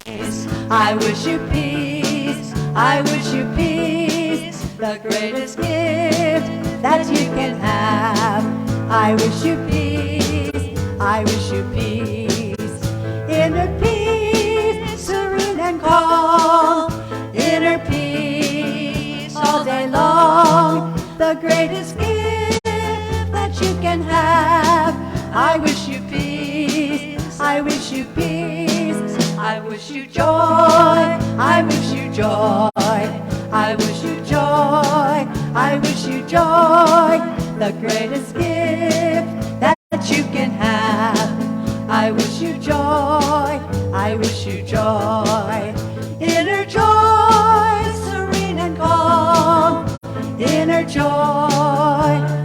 I wish you peace. I wish you peace. The greatest gift that you can have. I wish you peace. I wish you peace. Inner peace, serene and calm. Inner peace all day long. The greatest gift that you can have. I wish you peace. I wish you peace. I wish you joy. I wish you joy. I wish you joy. I wish you joy. The greatest gift that you can have. I wish you joy. I wish you joy. Inner joy, serene and calm. Inner joy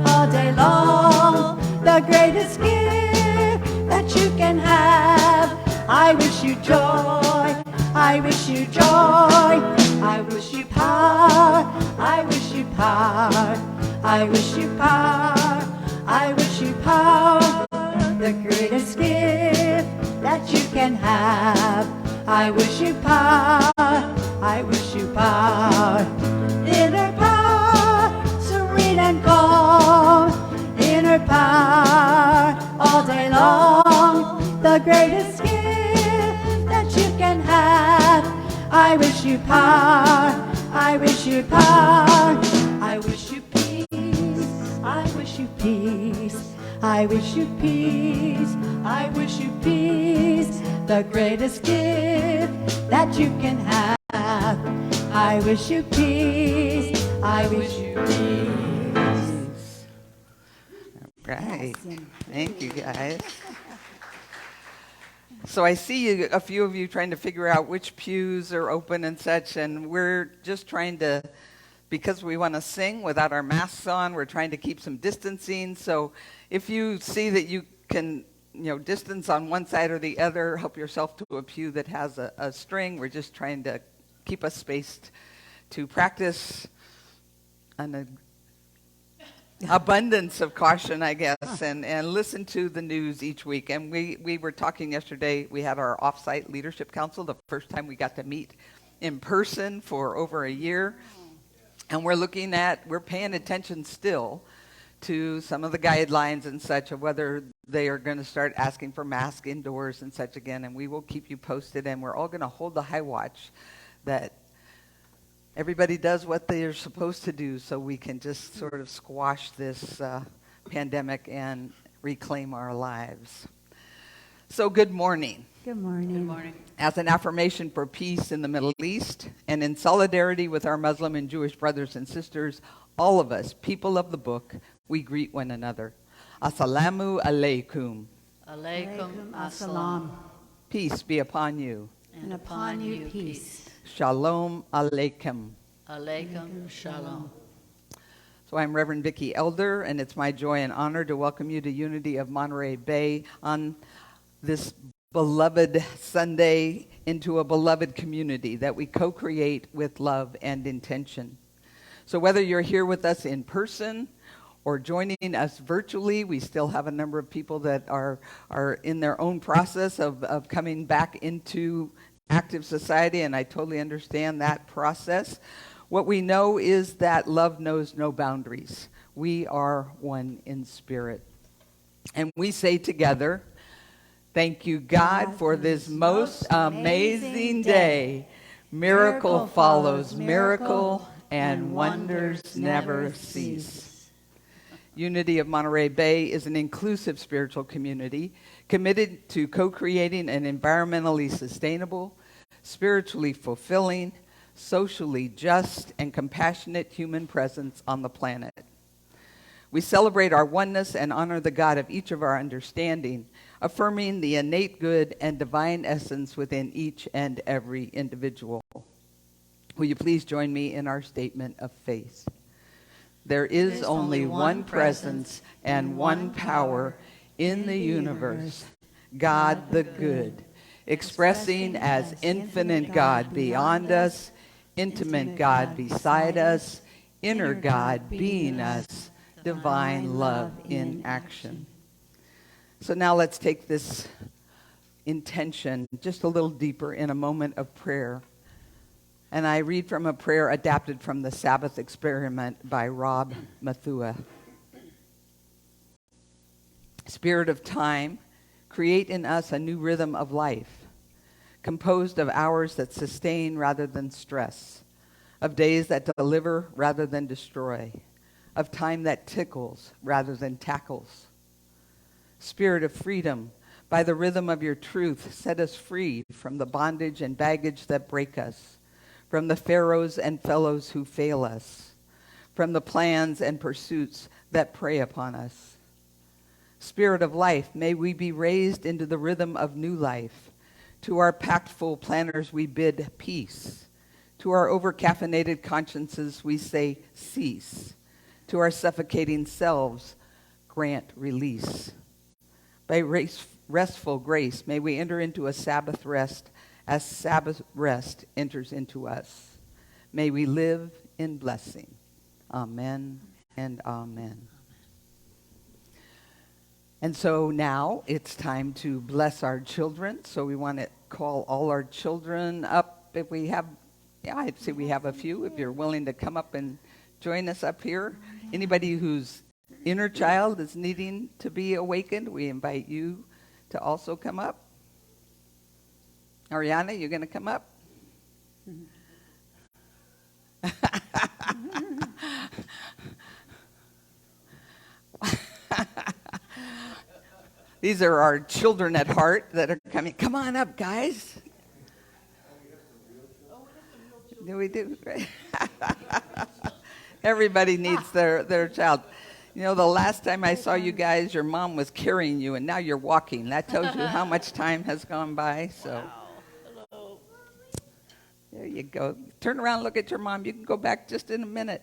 all day long. The greatest gift that you can have. I wish you joy. I wish you joy. I wish you power. I wish you power. I wish you power. I wish you power. The greatest gift that you can have. I wish you power. I wish you power. Inner power, serene and calm. Inner power all day long. The greatest gift that you can have. I wish you power. I wish you power. I wish you peace. I wish you peace. I wish you peace. I wish you peace. The greatest gift that you can have. I wish you peace. I wish you peace. Right. Thank you, guys. So I see a few of you trying to figure out which pews are open and such, and we're just trying to, because we want to sing without our masks on, we're trying to keep some distancing. So if you see that you can, distance on one side or the other, help yourself to a pew that has a string. We're just trying to keep us spaced to practice an abundance of caution, I guess, and listen to the news each week. And we were talking yesterday, we had our off-site leadership council, the first time we got to meet in person for over a year. And we're paying attention still to some of the guidelines and such of whether they are going to start asking for masks indoors and such again. And we will keep you posted, and we're all going to hold the high watch that everybody does what they are supposed to do so we can just sort of squash this pandemic and reclaim our lives. So good morning. Good morning. Good morning. As an affirmation for peace in the Middle East and in solidarity with our Muslim and Jewish brothers and sisters, all of us, people of the book, we greet one another. Assalamu alaikum. Alaikum assalam. Peace be upon you. And upon you peace. Shalom alaikum. Alaikum shalom. So I'm Reverend Vicki Elder, and it's my joy and honor to welcome you to Unity of Monterey Bay on this beloved Sunday into a beloved community that we co-create with love and intention. So whether you're here with us in person or joining us virtually, we still have a number of people that are in their own process of coming back into active society, and I totally understand that process. What we know is that love knows no boundaries. We are one in spirit. And we say together, thank you, God, for this most amazing day. Miracle follows miracle, and wonders never cease. Unity of Monterey Bay is an inclusive spiritual community committed to co-creating an environmentally sustainable, spiritually fulfilling, socially just, and compassionate human presence on the planet. We celebrate our oneness and honor the God of each of our understanding, affirming the innate good and divine essence within each and every individual. Will you please join me in our statement of faith? There is only one presence and one power in the universe, God the good, expressing as infinite God beyond us, intimate God beside us, inner God being us, divine love in action. So now let's take this intention just a little deeper in a moment of prayer. And I read from a prayer adapted from the Sabbath Experiment by Rob Mathua. Spirit of time, create in us a new rhythm of life, composed of hours that sustain rather than stress, of days that deliver rather than destroy, of time that tickles rather than tackles. Spirit of freedom, by the rhythm of your truth, set us free from the bondage and baggage that break us, from the pharaohs and fellows who fail us, from the plans and pursuits that prey upon us. Spirit of life, may we be raised into the rhythm of new life. To our packed-full planners we bid peace. To our over-caffeinated consciences we say cease. To our suffocating selves grant release. By restful grace may we enter into a Sabbath rest as Sabbath rest enters into us. May we live in blessing. Amen and amen. And so now it's time to bless our children. So we want to call all our children up. If we have, I'd say we have a few. If you're willing to come up and join us up here. Anybody whose inner child is needing to be awakened, we invite you to also come up. Ariana, you're going to come up? These are our children at heart that are coming. Come on up, guys. Do we do? Everybody needs their child. You know, the last time I saw you guys, your mom was carrying you, and now you're walking. That tells you how much time has gone by. So, Wow. Hello. there you go. Turn around, look at your mom. You can go back just in a minute.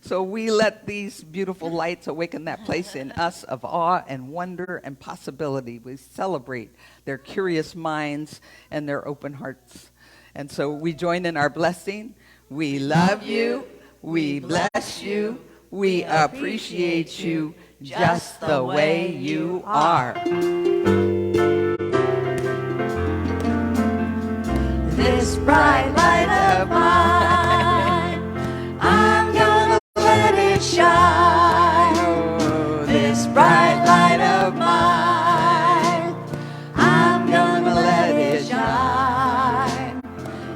So we let these beautiful lights awaken that place in us of awe and wonder and possibility. We celebrate their curious minds and their open hearts. And so we join in our blessing. We love you. We bless you. We appreciate you just the way you are. This bright light of mine, I'm gonna let it shine. This bright light of mine, I'm gonna let it shine.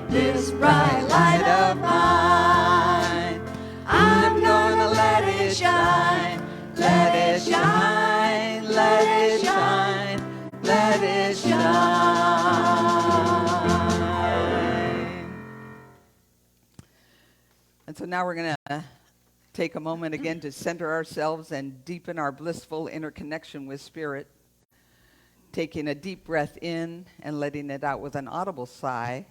This bright light of mine, I'm gonna let it shine. Let it shine, let it shine, let it shine. And so now we're going to take a moment again to center ourselves and deepen our blissful interconnection with Spirit. Taking a deep breath in and letting it out with an audible sigh.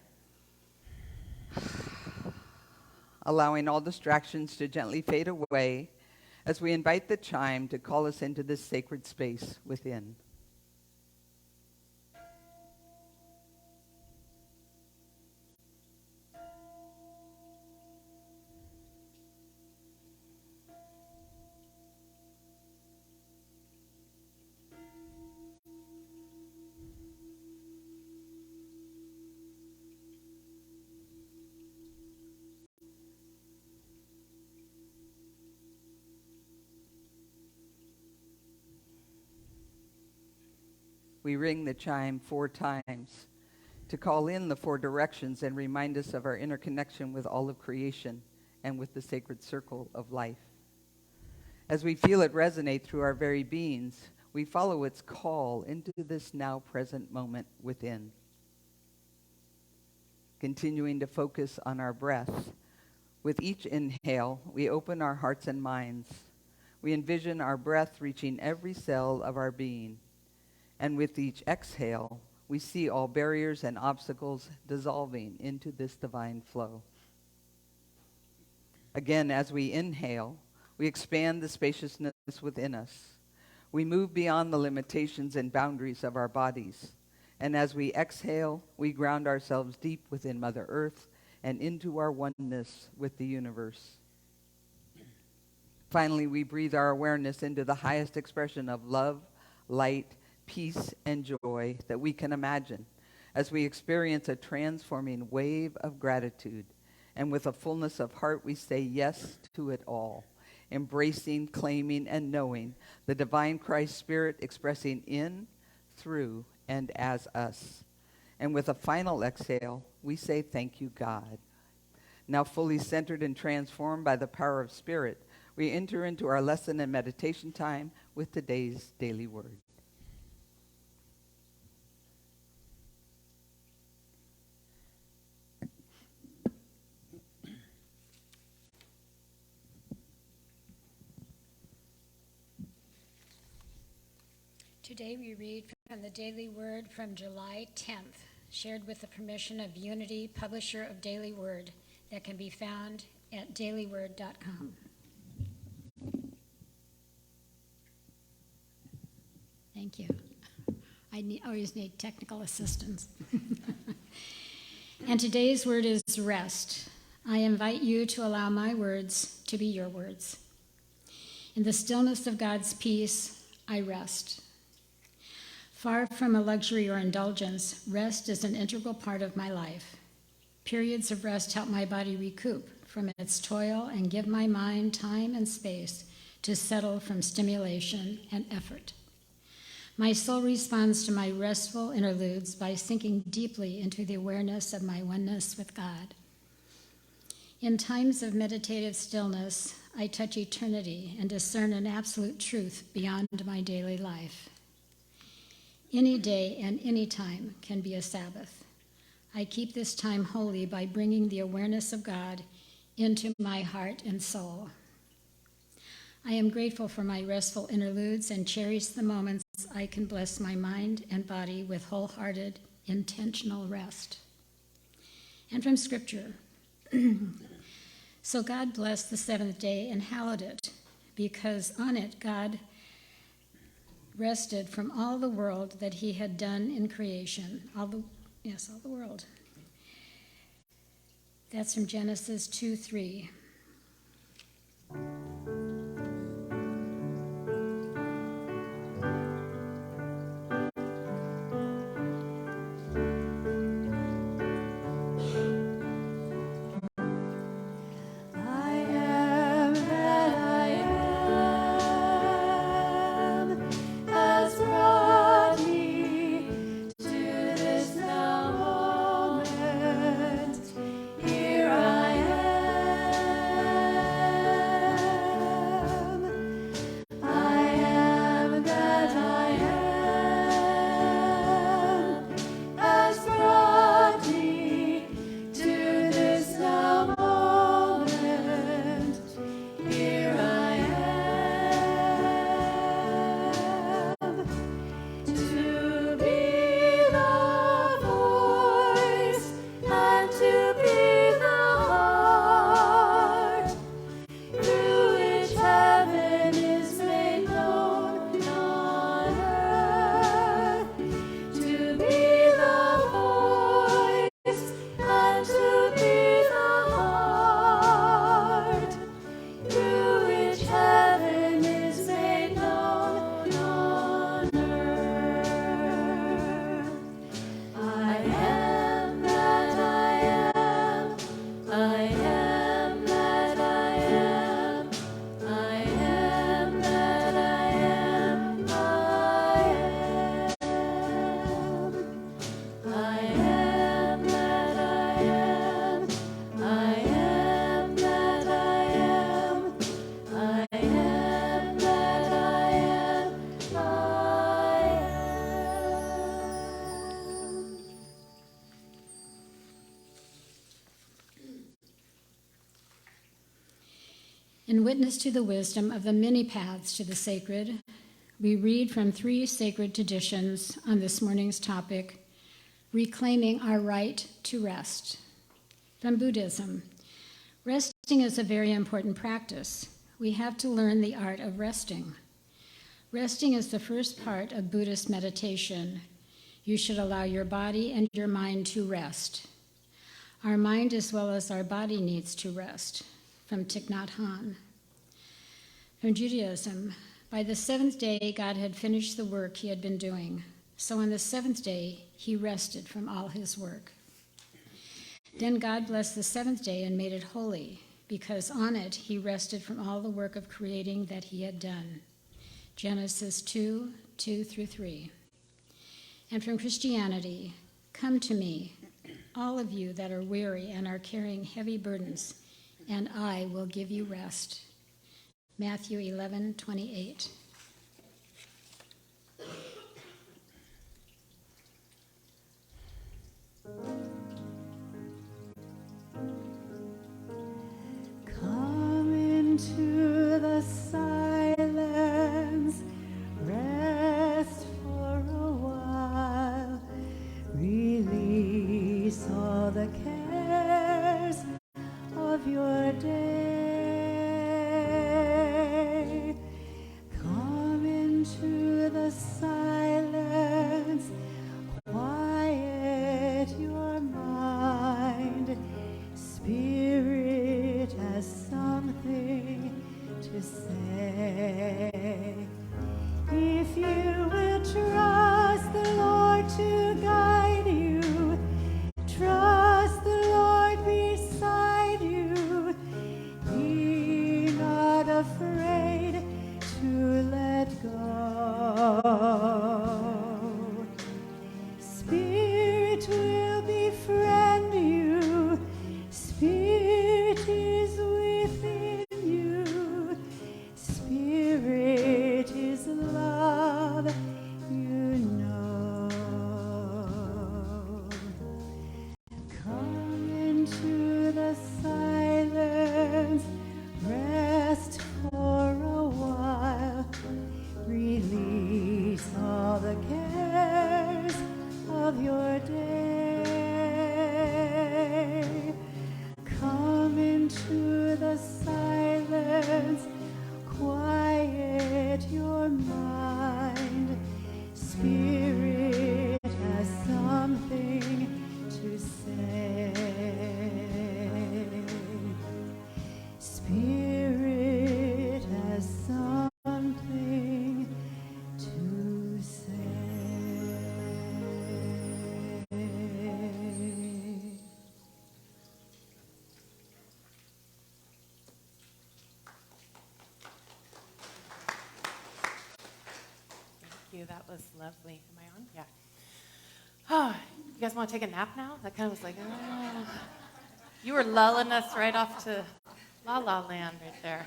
Allowing all distractions to gently fade away as we invite the chime to call us into this sacred space within. We ring the chime 4 times to call in the 4 directions and remind us of our interconnection with all of creation and with the sacred circle of life. As we feel it resonate through our very beings, we follow its call into this now present moment within. Continuing to focus on our breath. With each inhale, we open our hearts and minds. We envision our breath reaching every cell of our being. And with each exhale, we see all barriers and obstacles dissolving into this divine flow. Again, as we inhale, we expand the spaciousness within us. We move beyond the limitations and boundaries of our bodies. And as we exhale, we ground ourselves deep within Mother Earth and into our oneness with the universe. Finally, we breathe our awareness into the highest expression of love, light, peace, and joy that we can imagine as we experience a transforming wave of gratitude. And with a fullness of heart, we say yes to it all, embracing, claiming, and knowing the divine Christ Spirit expressing in, through, and as us. And with a final exhale, we say thank you, God. Now fully centered and transformed by the power of Spirit, we enter into our lesson and meditation time with today's daily word. Today we read from the Daily Word from July 10th, shared with the permission of Unity, publisher of Daily Word, that can be found at dailyword.com. Thank you. I always need technical assistance. And today's word is rest. I invite you to allow my words to be your words. In the stillness of God's peace, I rest. Far from a luxury or indulgence, rest is an integral part of my life. Periods of rest help my body recoup from its toil and give my mind time and space to settle from stimulation and effort. My soul responds to my restful interludes by sinking deeply into the awareness of my oneness with God. In times of meditative stillness, I touch eternity and discern an absolute truth beyond my daily life. Any day and any time can be a Sabbath. I keep this time holy by bringing the awareness of God into my heart and soul. I am grateful for my restful interludes and cherish the moments I can bless my mind and body with wholehearted, intentional rest. And from Scripture, so God blessed the seventh day and hallowed it, because on it God rested from all the world that he had done in creation. All the world. That's from Genesis 2:3. In witness to the wisdom of the many paths to the sacred, we read from 3 sacred traditions on this morning's topic, reclaiming our right to rest. From Buddhism, resting is a very important practice. We have to learn the art of resting. Resting is the first part of Buddhist meditation. You should allow your body and your mind to rest. Our mind as well as our body needs to rest. From Thich Nhat Hanh. From Judaism, By the seventh day, God had finished the work he had been doing. So on the seventh day, he rested from all his work. Then God blessed the seventh day and made it holy, because on it he rested from all the work of creating that he had done. Genesis 2:2-3. And from Christianity, come to me, all of you that are weary and are carrying heavy burdens, and I will give you rest. Matthew 11:28. Come into the silence, rest for a while, release all the cares of your day. Come into the silence, quiet your mind. Spirit has something to say. If you will trust the Lord to guide you, trust the Lord beside you, be not afraid to let go. Spirit will befriend you, Spirit is within you, Spirit is love, you know. Come into the silence, rest for a while, release all the cares of your day. Come into the silence, quiet your mind. Spirit has something to say. Spirit has something to say. Thank you. That was lovely. Am I on? Yeah. Oh, you guys want to take a nap now? That kind of was like, oh. You were lulling us right off to La La Land right there.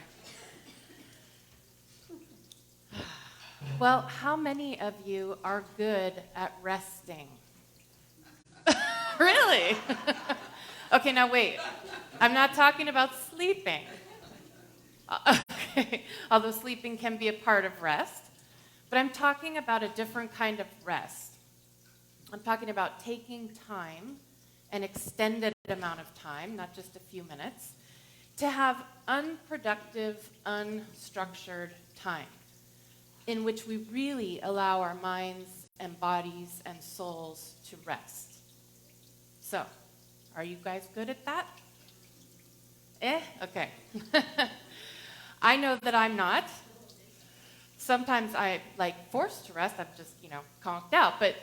Well, how many of you are good at resting? Really? Okay, now wait. I'm not talking about sleeping. Okay, although sleeping can be a part of rest. But I'm talking about a different kind of rest. I'm talking about taking time, an extended amount of time, not just a few minutes, to have unproductive, unstructured time in which we really allow our minds and bodies and souls to rest. So, are you guys good at that? Okay. I know that I'm not. Sometimes I forced to rest. I'm just, conked out. But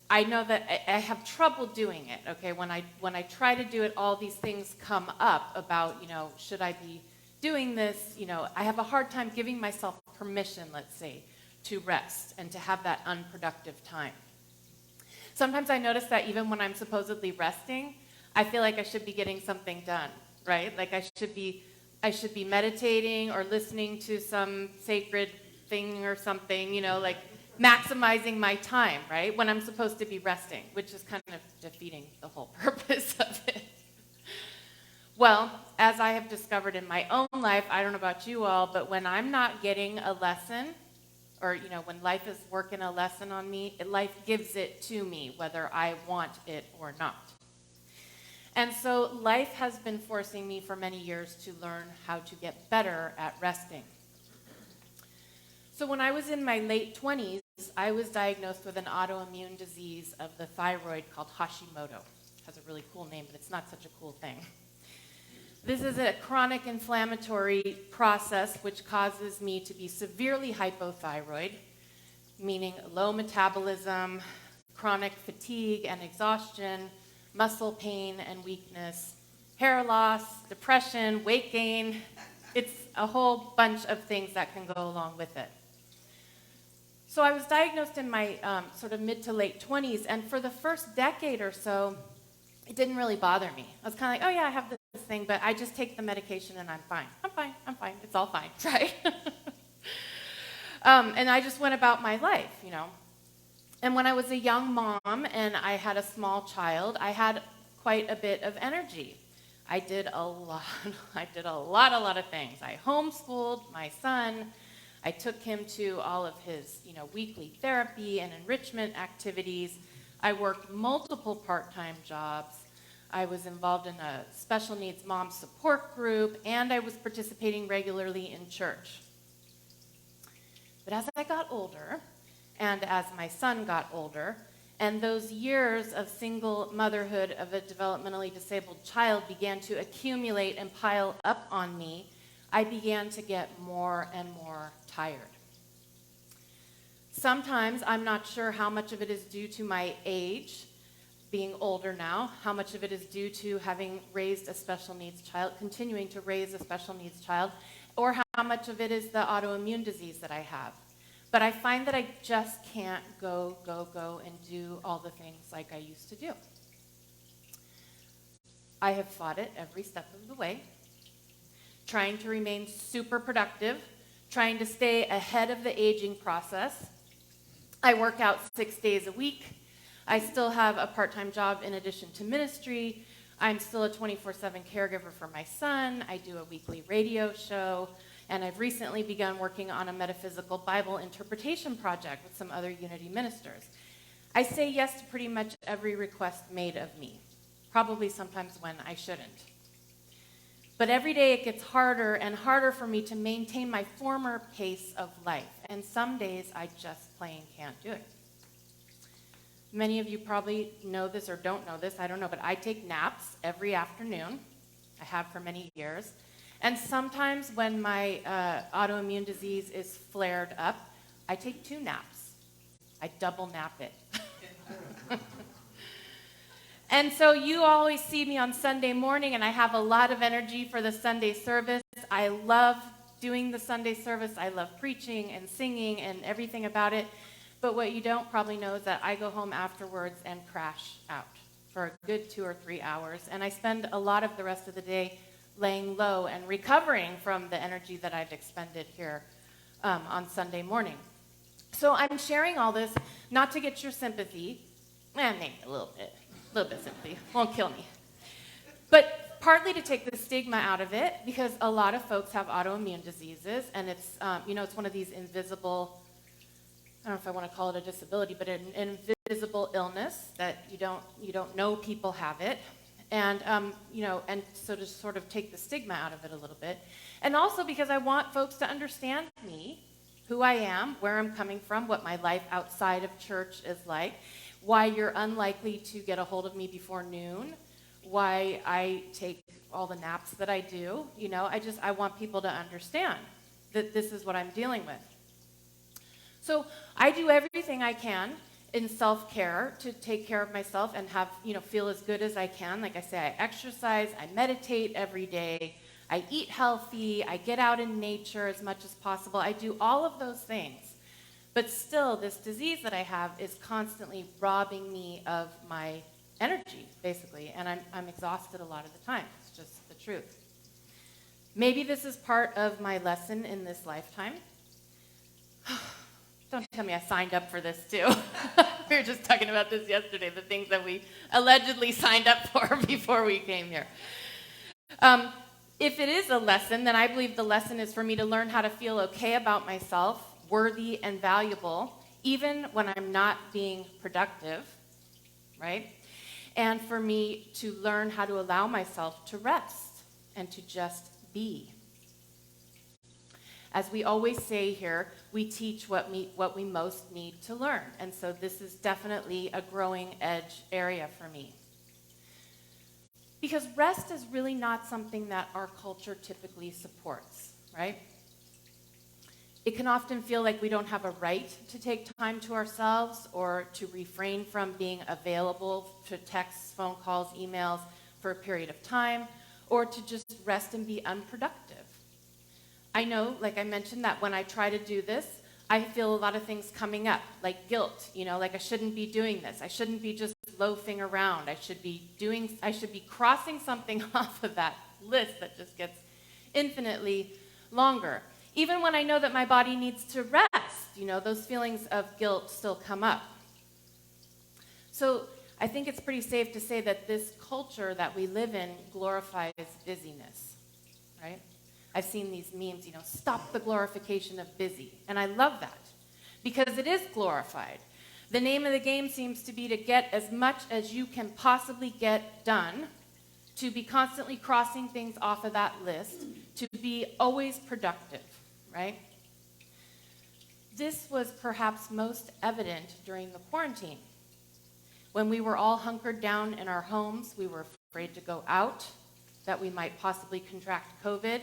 I know that I have trouble doing it. Okay, when I try to do it, all these things come up about, should I be doing this? I have a hard time giving myself permission, let's say, to rest and to have that unproductive time. Sometimes I notice that even when I'm supposedly resting, I feel like I should be getting something done, right? Like I should be meditating or listening to some sacred thing or something, like maximizing my time, right? When I'm supposed to be resting, which is kind of defeating the whole purpose of it. Well, as I have discovered in my own life, I don't know about you all, but when I'm not getting a lesson, or, when life is working a lesson on me, life gives it to me, whether I want it or not. And so life has been forcing me for many years to learn how to get better at resting. So when I was in my late 20s, I was diagnosed with an autoimmune disease of the thyroid called Hashimoto. It has a really cool name, but it's not such a cool thing. This is a chronic inflammatory process which causes me to be severely hypothyroid, meaning low metabolism, chronic fatigue and exhaustion, muscle pain and weakness, hair loss, depression, weight gain. It's a whole bunch of things that can go along with it. So I was diagnosed in my sort of mid to late 20s, and for the first decade or so, it didn't really bother me. I was kind of like, oh yeah, I have this thing, but I just take the medication and I'm fine. I'm fine. It's all fine, right? And I just went about my life, you know. And when I was a young mom and I had a small child, I had quite a bit of energy. I did a lot of things. I homeschooled my son. I took him to all of his, you know, weekly therapy and enrichment activities. I worked multiple part-time jobs. I was involved in a special needs mom support group, and I was participating regularly in church. But as I got older, and as my son got older, and those years of single motherhood of a developmentally disabled child began to accumulate and pile up on me, I began to get more and more tired. Sometimes I'm not sure how much of it is due to my age, being older now, how much of it is due to having raised a special needs child, continuing to raise a special needs child, or how much of it is the autoimmune disease that I have. But I find that I just can't go and do all the things like I used to do. I have fought it every step of the way, trying to remain super productive, trying to stay ahead of the aging process. I work out 6 days a week. I still have a part-time job in addition to ministry. I'm still a 24/7 caregiver for my son. I do a weekly radio show. And I've recently begun working on a metaphysical Bible interpretation project with some other Unity ministers. I say yes to pretty much every request made of me, probably sometimes when I shouldn't. But every day it gets harder and harder for me to maintain my former pace of life. And some days I just plain can't do it. Many of you probably know this or don't know this, I don't know, but I take naps every afternoon. I have for many years. And sometimes when my autoimmune disease is flared up, I take 2 naps. I double nap it. And so you always see me on Sunday morning, and I have a lot of energy for the Sunday service. I love doing the Sunday service. I love preaching and singing and everything about it. But what you don't probably know is that I go home afterwards and crash out for a good 2 or 3 hours. And I spend a lot of the rest of the day laying low and recovering from the energy that I've expended here on Sunday morning. So I'm sharing all this not to get your sympathy, maybe a little bit of sympathy, won't kill me, but partly to take the stigma out of it, because a lot of folks have autoimmune diseases, and it's it's one of these invisible, I don't know if I want to call it a disability, but an invisible illness that you don't know people have it. And, and so to sort of take the stigma out of it a little bit. And also because I want folks to understand me, who I am, where I'm coming from, what my life outside of church is like, why you're unlikely to get a hold of me before noon, why I take all the naps that I do. I want people to understand that this is what I'm dealing with. So I do everything I can in self-care to take care of myself and have, feel as good as I can. Like I say, I exercise, I meditate every day, I eat healthy, I get out in nature as much as possible. I do all of those things. But still, this disease that I have is constantly robbing me of my energy, basically, and I'm exhausted a lot of the time. It's just the truth. Maybe this is part of my lesson in this lifetime. Don't tell me I signed up for this, too. We were just talking about this yesterday, the things that we allegedly signed up for before we came here. If it is a lesson, then I believe the lesson is for me to learn how to feel okay about myself, worthy and valuable, even when I'm not being productive, right? And for me to learn how to allow myself to rest and to just be. As we always say here, we teach what we most need to learn. And so this is definitely a growing edge area for me. Because rest is really not something that our culture typically supports, right? It can often feel like we don't have a right to take time to ourselves or to refrain from being available to texts, phone calls, emails for a period of time, or to just rest and be unproductive. I know, like I mentioned, that when I try to do this, I feel a lot of things coming up, like guilt, like I shouldn't be doing this. I shouldn't be just loafing around. I should be crossing something off of that list that just gets infinitely longer. Even when I know that my body needs to rest, those feelings of guilt still come up. So I think it's pretty safe to say that this culture that we live in glorifies busyness, right? I've seen these memes, stop the glorification of busy. And I love that because it is glorified. The name of the game seems to be to get as much as you can possibly get done, to be constantly crossing things off of that list, to be always productive, right? This was perhaps most evident during the quarantine. When we were all hunkered down in our homes, we were afraid to go out, that we might possibly contract COVID.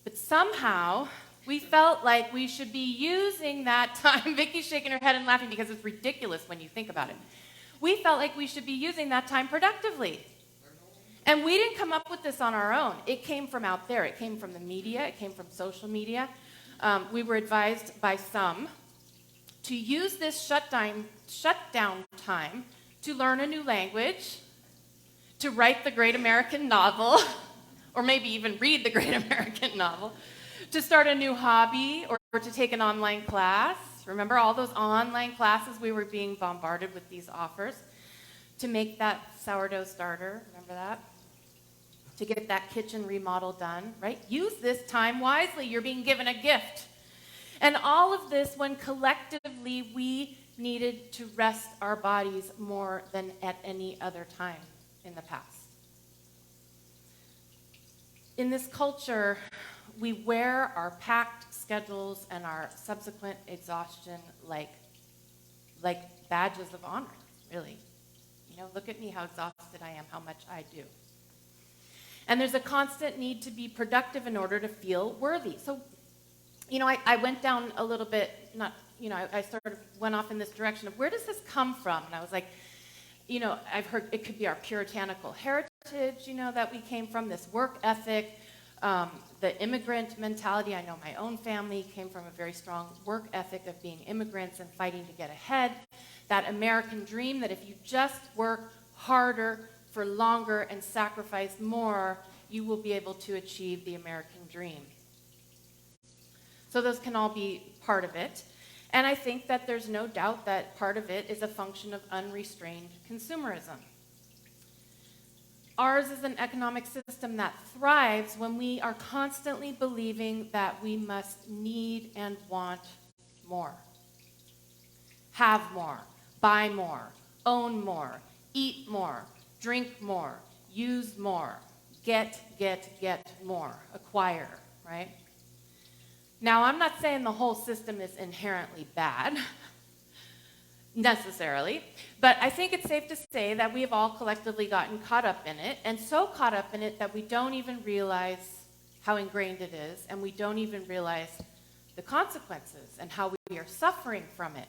But somehow, we felt like we should be using that time. Vicky's shaking her head and laughing because it's ridiculous when you think about it. We felt like we should be using that time productively. And we didn't come up with this on our own. It came from out there. It came from the media. It came from social media. We were advised by some to use this shutdown time to learn a new language, to write the great American novel, or maybe even read the great American novel, to start a new hobby, or to take an online class. Remember all those online classes? We were being bombarded with these offers. To make that sourdough starter, remember that? To get that kitchen remodel done, right? Use this time wisely. You're being given a gift. And all of this when collectively we needed to rest our bodies more than at any other time in the past. In this culture, we wear our packed schedules and our subsequent exhaustion like badges of honor, really. Look at me, how exhausted I am, how much I do. And there's a constant need to be productive in order to feel worthy. So, I went down a little bit, I sort of went off in this direction of where does this come from? And I was like, I've heard it could be our puritanical heritage, that we came from, this work ethic, the immigrant mentality. I know my own family came from a very strong work ethic of being immigrants and fighting to get ahead. That American dream that if you just work harder for longer and sacrifice more, you will be able to achieve the American dream. So those can all be part of it. And I think that there's no doubt that part of it is a function of unrestrained consumerism. Ours is an economic system that thrives when we are constantly believing that we must need and want more. Have more, buy more, own more, eat more, drink more, use more, get more, acquire, right? Now, I'm not saying the whole system is inherently bad, necessarily, but I think it's safe to say that we have all collectively gotten caught up in it, and so caught up in it that we don't even realize how ingrained it is, and we don't even realize the consequences and how we are suffering from it.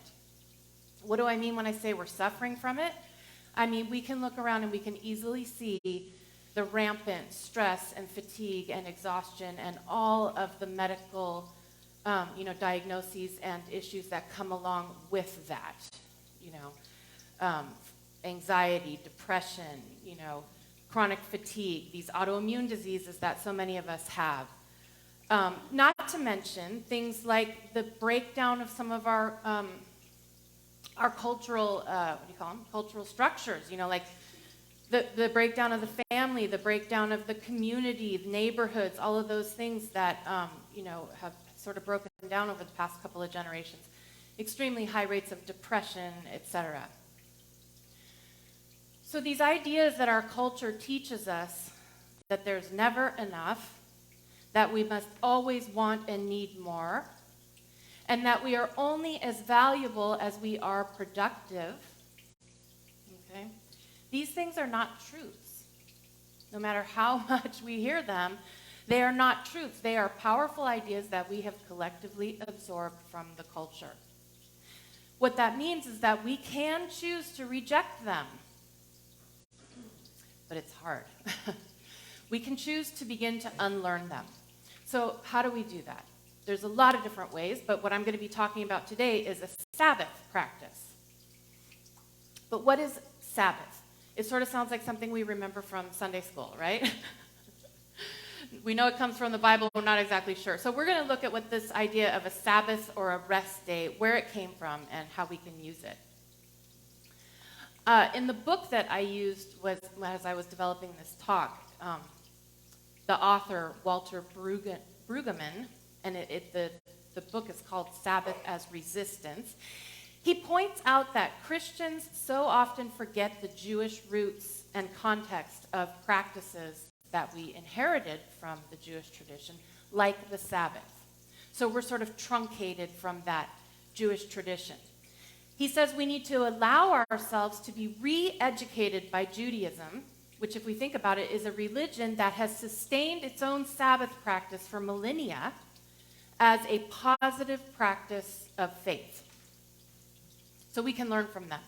What do I mean when I say we're suffering from it? I mean, we can look around and we can easily see the rampant stress and fatigue and exhaustion and all of the medical diagnoses and issues that come along with that. Anxiety, depression, chronic fatigue, these autoimmune diseases that so many of us have. Not to mention things like the breakdown of some of our cultural, cultural structures, like the breakdown of the family, the breakdown of the community, the neighborhoods, all of those things that, have sort of broken down over the past couple of generations. Extremely high rates of depression, etc. So these ideas that our culture teaches us that there's never enough, that we must always want and need more, and that we are only as valuable as we are productive, okay? These things are not truths. no matter how much we hear them, they are not truths. They are powerful ideas that we have collectively absorbed from the culture. What that means is that we can choose to reject them, but it's hard. We can choose to begin to unlearn them. So how do we do that? There's a lot of different ways, but what I'm going to be talking about today is a Sabbath practice. But what is Sabbath? It sort of sounds like something we remember from Sunday school, right? We know it comes from the Bible, we're not exactly sure. So we're going to look at what this idea of a Sabbath or a rest day, where it came from, and how we can use it. In the book that I used as I was developing this talk, the author, Walter Brueggemann, and the book is called Sabbath as Reststance, he points out that Christians so often forget the Jewish roots and context of practices that we inherited from the Jewish tradition, like the Sabbath. So we're sort of truncated from that Jewish tradition. He says we need to allow ourselves to be re-educated by Judaism, which, if we think about it, is a religion that has sustained its own Sabbath practice for millennia as a positive practice of faith. So we can learn from them.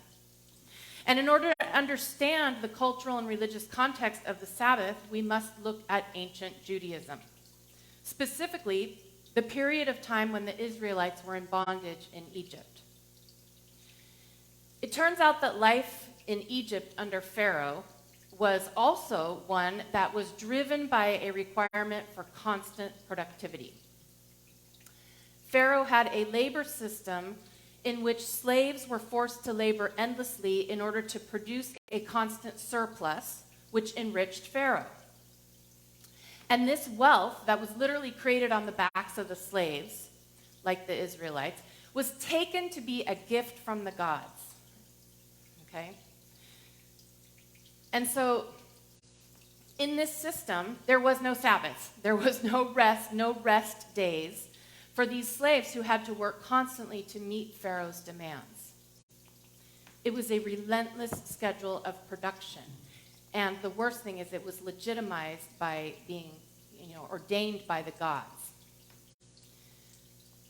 And in order to understand the cultural and religious context of the Sabbath, we must look at ancient Judaism. Specifically, the period of time when the Israelites were in bondage in Egypt. It turns out that life in Egypt under Pharaoh was also one that was driven by a requirement for constant productivity. Pharaoh had a labor system in which slaves were forced to labor endlessly in order to produce a constant surplus, which enriched Pharaoh. And this wealth that was literally created on the backs of the slaves, like the Israelites, was taken to be a gift from the gods. Okay? And so, in this system, there was no Sabbath. There was no rest days for these slaves who had to work constantly to meet Pharaoh's demands. It was a relentless schedule of production. And the worst thing is it was legitimized by being, ordained by the gods.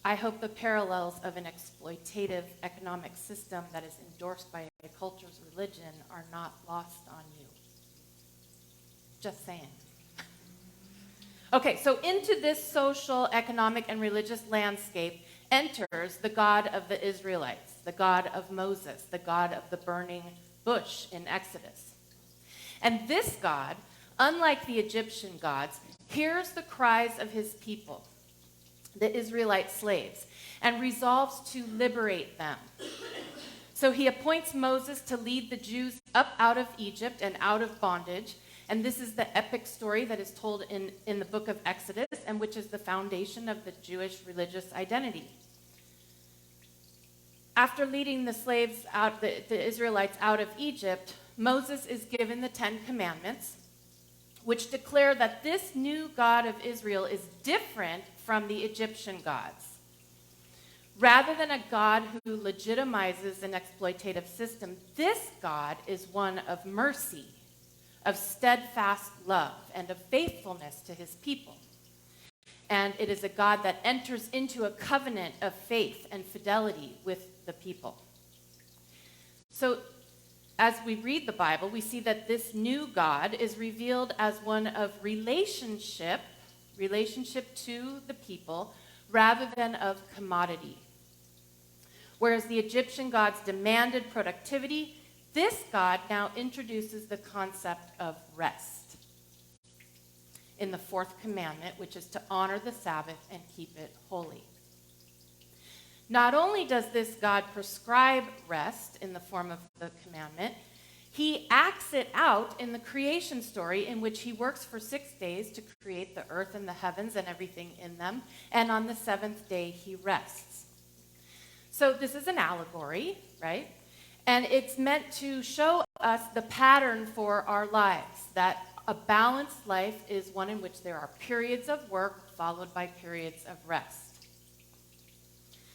I hope the parallels of an exploitative economic system that is endorsed by a culture's religion are not lost on you. Just saying. Okay, so into this social, economic, and religious landscape enters the God of the Israelites, the God of Moses, the God of the burning bush in Exodus. And this God, unlike the Egyptian gods, hears the cries of his people, the Israelite slaves, and resolves to liberate them. So he appoints Moses to lead the Jews up out of Egypt and out of bondage. And this is the epic story that is told in the book of Exodus, and which is the foundation of the Jewish religious identity. After leading the slaves out, the Israelites out of Egypt, Moses is given the 10 Commandments, which declare that this new God of Israel is different from the Egyptian gods. Rather than a God who legitimizes an exploitative system, this God is one of mercy, of steadfast love, and of faithfulness to his people. And it is a God that enters into a covenant of faith and fidelity with the people. So, as we read the Bible, we see that this new God is revealed as one of relationship to the people, rather than of commodity. Whereas the Egyptian gods demanded productivity, this God now introduces the concept of rest in the 4th commandment, which is to honor the Sabbath and keep it holy. Not only does this God prescribe rest in the form of the commandment, he acts it out in the creation story, in which he works for 6 days to create the earth and the heavens and everything in them, and on the 7th day he rests. So this is an allegory, right? And it's meant to show us the pattern for our lives, that a balanced life is one in which there are periods of work followed by periods of rest.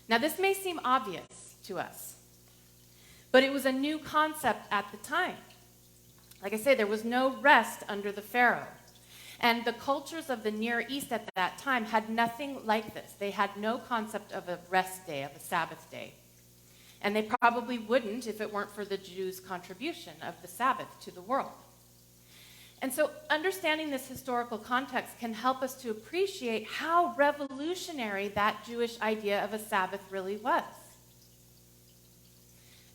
Now, this may seem obvious to us, but it was a new concept at the time. Like I say, there was no rest under the Pharaoh. And the cultures of the Near East at that time had nothing like this. They had no concept of a rest day, of a Sabbath day. And they probably wouldn't if it weren't for the Jews' contribution of the Sabbath to the world. And so understanding this historical context can help us to appreciate how revolutionary that Jewish idea of a Sabbath really was.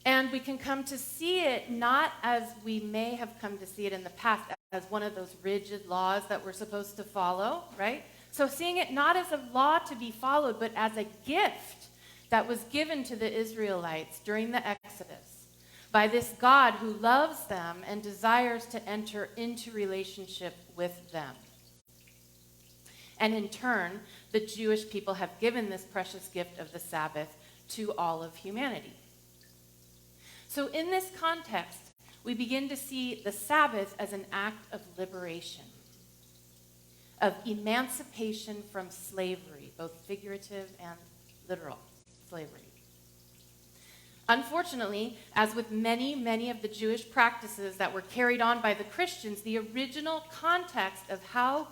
And we can come to see it not as we may have come to see it in the past, as one of those rigid laws that we're supposed to follow, right? So seeing it not as a law to be followed, but as a gift that was given to the Israelites during the Exodus by this God who loves them and desires to enter into relationship with them. And in turn, the Jewish people have given this precious gift of the Sabbath to all of humanity. So in this context, we begin to see the Sabbath as an act of liberation, of emancipation from slavery, both figurative and literal slavery. Unfortunately, as with many of the Jewish practices that were carried on by the Christians, the original context of how,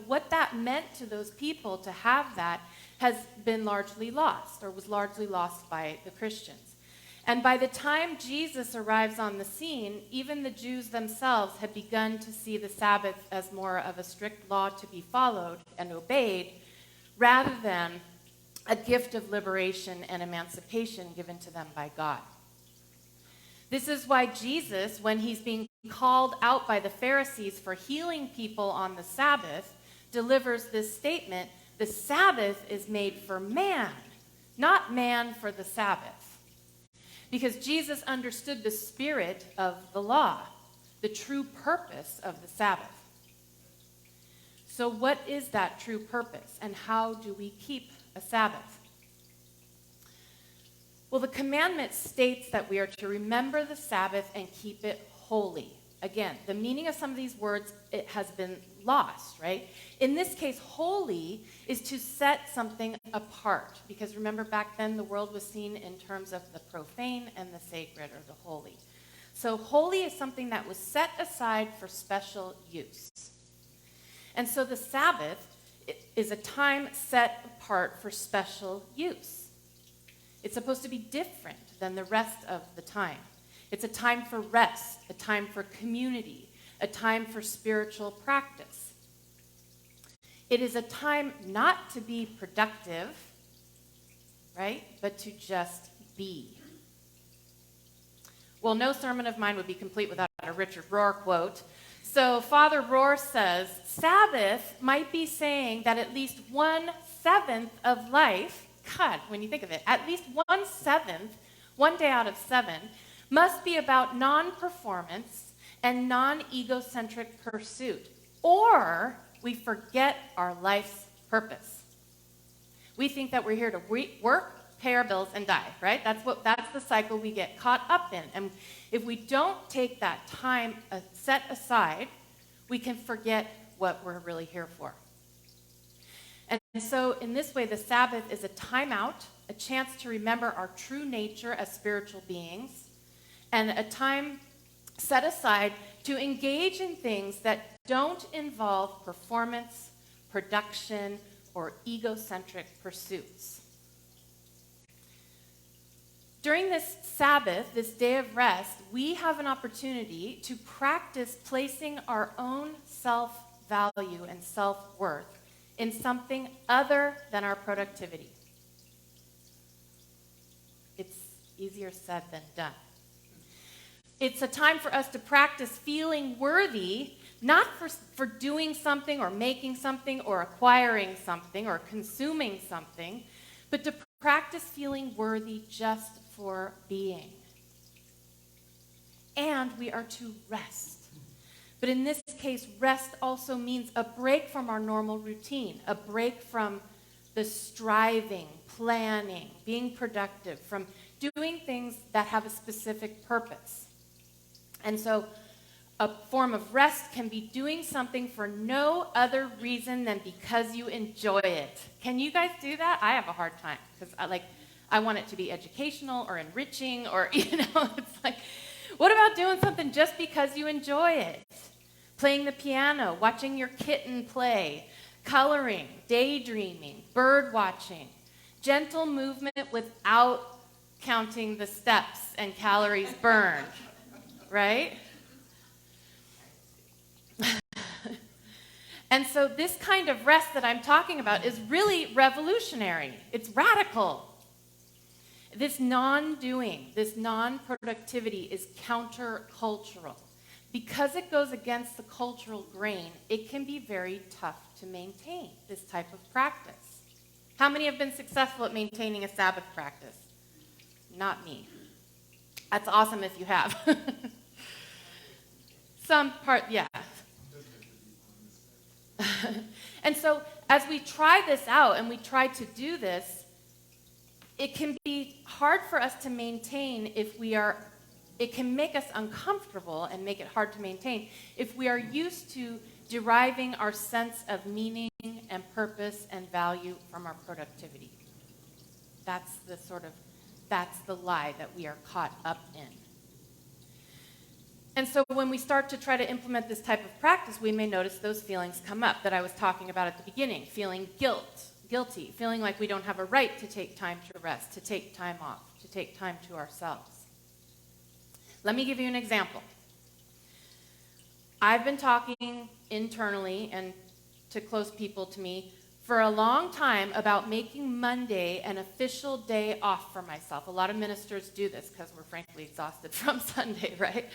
what that meant to those people to have that has been largely lost, or was largely lost by the Christians. And by the time Jesus arrives on the scene, even the Jews themselves had begun to see the Sabbath as more of a strict law to be followed and obeyed, rather than a gift of liberation and emancipation given to them by God. This is why Jesus, when he's being called out by the Pharisees for healing people on the Sabbath, delivers this statement: the Sabbath is made for man, not man for the Sabbath. Because Jesus understood the spirit of the law, the true purpose of the Sabbath. So what is that true purpose, and how do we keep a Sabbath? Well, the commandment states that we are to remember the Sabbath and keep it holy. Again, the meaning of some of these words, it has been lost, right? In this case, holy is to set something apart. Because remember, back then the world was seen in terms of the profane and the sacred, or the holy. So holy is something that was set aside for special use. And so the Sabbath is a time set apart for special use. It's supposed to be different than the rest of the time. It's a time for rest, a time for community, a time for spiritual practice. It is a time not to be productive, right, but to just be. Well, no sermon of mine would be complete without a Richard Rohr quote. So Father Rohr says, Sabbath might be saying that at least 1/7 of life, God, when you think of it, at least 1/7, 1 day out of 7, must be about non-performance and non-egocentric pursuit, or we forget our life's purpose. We think that we're here to work, pay our bills, and die, right? That's the cycle we get caught up in. And if we don't take that time set aside, we can forget what we're really here for. And so in this way, the Sabbath is a time out, a chance to remember our true nature as spiritual beings, and a time set aside to engage in things that don't involve performance, production, or egocentric pursuits. During this Sabbath, this day of rest, we have an opportunity to practice placing our own self-value and self-worth in something other than our productivity. It's easier said than done. It's a time for us to practice feeling worthy, not for doing something or making something or acquiring something or consuming something, but to practice feeling worthy just for being. And we are to rest. But in this case, rest also means a break from our normal routine, a break from the striving, planning, being productive, from doing things that have a specific purpose. And so a form of rest can be doing something for no other reason than because you enjoy it. Can you guys do that? I have a hard time because I want it to be educational or enriching or, it's like What about doing something just because you enjoy it? Playing the piano, watching your kitten play, coloring, daydreaming, bird watching, gentle movement without counting the steps and calories burned, right? And so this kind of rest that I'm talking about is really revolutionary. It's radical. This non-doing, this non-productivity is countercultural. Because it goes against the cultural grain, it can be very tough to maintain this type of practice. How many have been successful at maintaining a Sabbath practice? Not me. That's awesome if you have. Some part, yeah. And so as we try this out and we try to do this, it can be hard for us to maintain if we are, it can make us uncomfortable and make it hard to maintain if we are used to deriving our sense of meaning and purpose and value from our productivity. That's the lie that we are caught up in. And so when we start to try to implement this type of practice, we may notice those feelings come up that I was talking about at the beginning. Feeling guilty, feeling like we don't have a right to take time to rest, to take time off, to take time to ourselves. Let me give you an example. I've been talking internally and to close people to me for a long time about making Monday an official day off for myself. A lot of ministers do this because we're frankly exhausted from Sunday, right?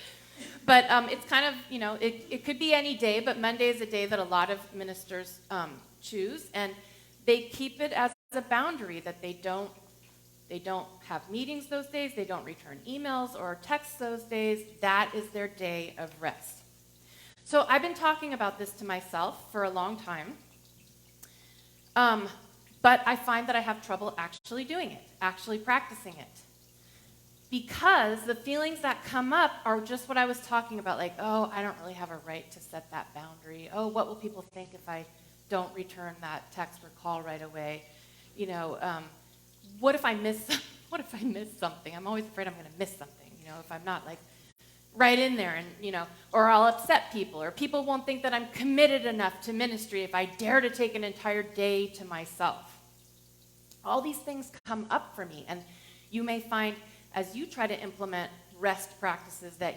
But it's kind of, it could be any day, but Monday is a day that a lot of ministers choose, and they keep it as a boundary that they don't have meetings those days, they don't return emails or texts those days. That is their day of rest. So I've been talking about this to myself for a long time, but I find that I have trouble actually doing it, actually practicing it. Because the feelings that come up are just what I was talking about, like, oh, I don't really have a right to set that boundary. Oh, what will people think if I don't return that text or call right away? What if I miss something? I'm always afraid I'm going to miss something, if I'm not like right in there, and or I'll upset people, or people won't think that I'm committed enough to ministry if I dare to take an entire day to myself. All these things come up for me, and you may find as you try to implement rest practices that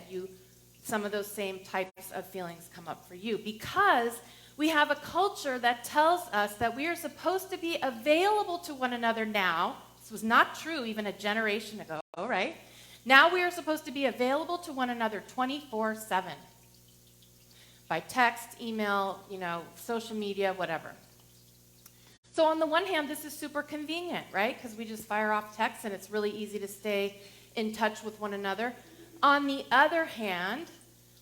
some of those same types of feelings come up for you, because we have a culture that tells us that we are supposed to be available to one another now. This was not true even a generation ago, right? Now we are supposed to be available to one another 24/7 by text, email, social media, whatever. So on the one hand, this is super convenient, right? Because we just fire off texts and it's really easy to stay in touch with one another. On the other hand,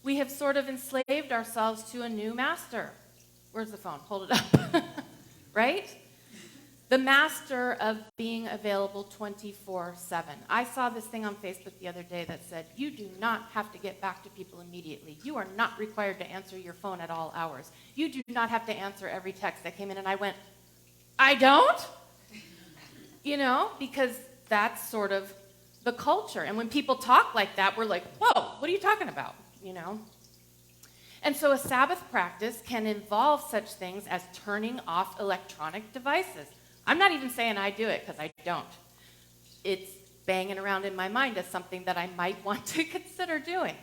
we have sort of enslaved ourselves to a new master. Where's the phone? Hold it up. Right? The master of being available 24/7. I saw this thing on Facebook the other day that said, you do not have to get back to people immediately. You are not required to answer your phone at all hours. You do not have to answer every text that came in. And I went, I don't? Because that's sort of the culture. And when people talk like that, we're like, whoa, what are you talking about? And so a Sabbath practice can involve such things as turning off electronic devices. I'm not even saying I do it, because I don't. It's banging around in my mind as something that I might want to consider doing,